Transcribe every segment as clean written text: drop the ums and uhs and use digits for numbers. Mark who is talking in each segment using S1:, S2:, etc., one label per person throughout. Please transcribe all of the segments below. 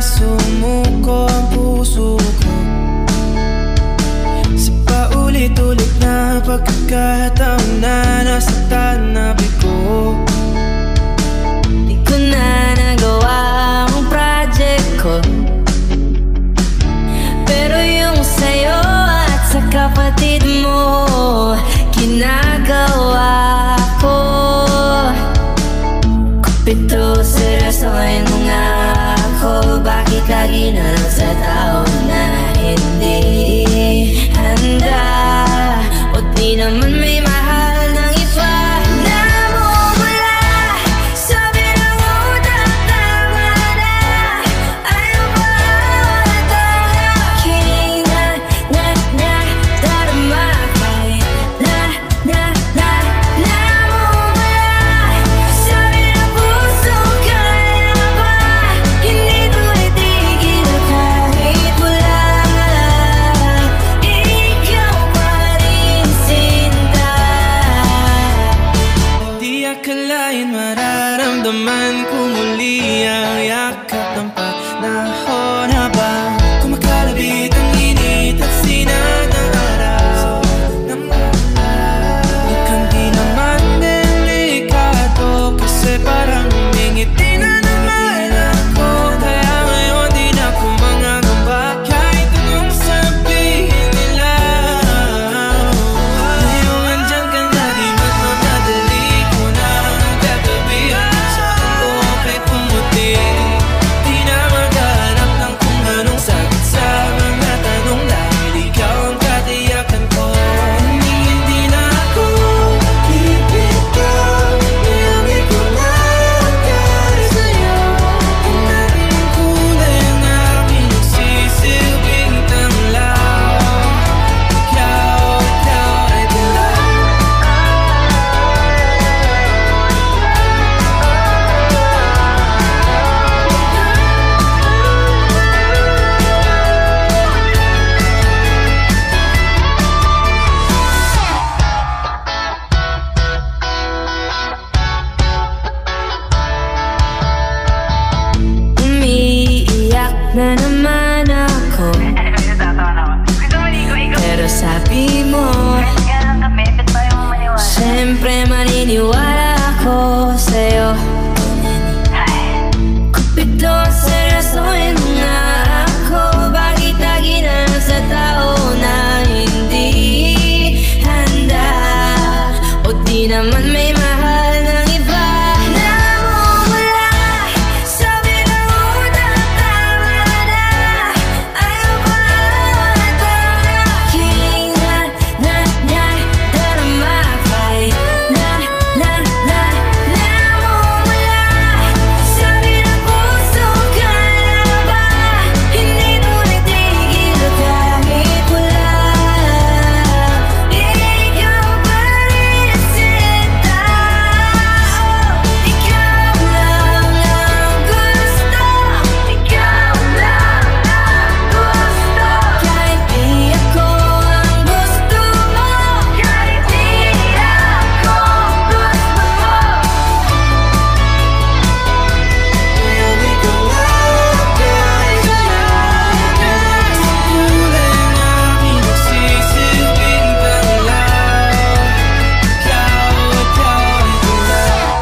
S1: sumuko ang puso ko sa paulit-ulit na pagkakataon na nasaktan na bigo.
S2: Di ko na nagawa ang project ko, pero yung sa'yo at sa kapatid mo ginagawa ko. Kupito, seryosohin mo nga ako. Bakit lagi na lang sa tao na hindi handa? O di naman may mahal ng iba? Namumula sa bilang utak, tama na. Ayaw ba ito aking darama? Kahit namumula sa bilang puso, kaya ba hindi ko itigil kahit wala? Ikaw pa rin sinta.
S1: Di akalain mararamdaman ko muli ang yakap ng panahon habang kumakalabit ang init at sinag ng araw. Mukhang di naman delikado kasi parang umingiti na naman ako. Kaya ngayon di na ako mangangamba kahit anong sabihin nila. Ngayon andyan ka na, di magmamadali ko na nagkatabi sa ko kay pumuti. Di na maghanap ng kung anong sagot sa mga tanong dahil ikaw ang katiyakan ko. Hindi na ako bibitaw, ngayon ikaw na ang kahit sa'yo. Ang dating kulay ang aking nagsisilbing tanglaw. Ikaw ay dilaw.
S2: Umiiyak na naman ako, pero sabi mo siyempre maniniwala ako sa'yo. Kupito, seryosohin mo nga ako. Bakit lagi na lang sa tao na hindi handa? O di naman may mahal ng iba? Namumula sa bilang utak, tama na. Ayaw ba ito aking darama? Kahit namumula sa bilang puso, kaya ba hindi ko natigil kahit wala? Ikaw pa rin sinta. Ikaw lang ang gusto. Ikaw lang ang gusto. Kahit di ako ang gusto mo, kahit di ako gusto mo.
S1: Ngayon ikaw na kahit sa'yo. Kulay ang aking nagsisilbing tanglaw. Ikaw ay dilaw.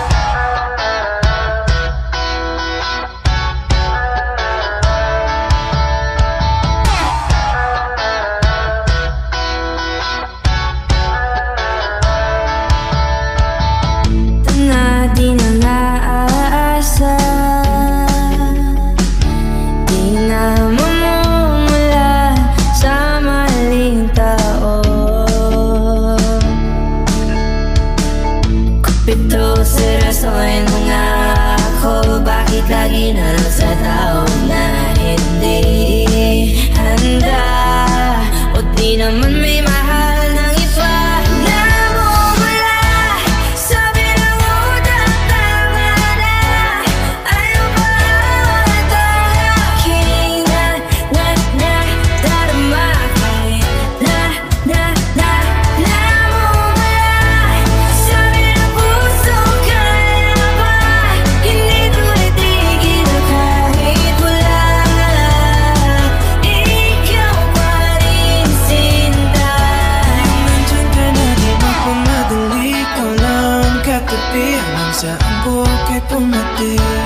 S2: Ito na di na naaasa, di na mamumula sa maling tao. Kupito, seryosohin mo nga ako. Bakit lagi na lang sa tao na hindi handa? O di naman may mahal ng iba? Namumula sa bilang utak, tama na. Ayaw ba ito aking darama? Kahit namumula sa bilang puso, kaya ba hindi ko itigil kahit wala?
S1: dumating.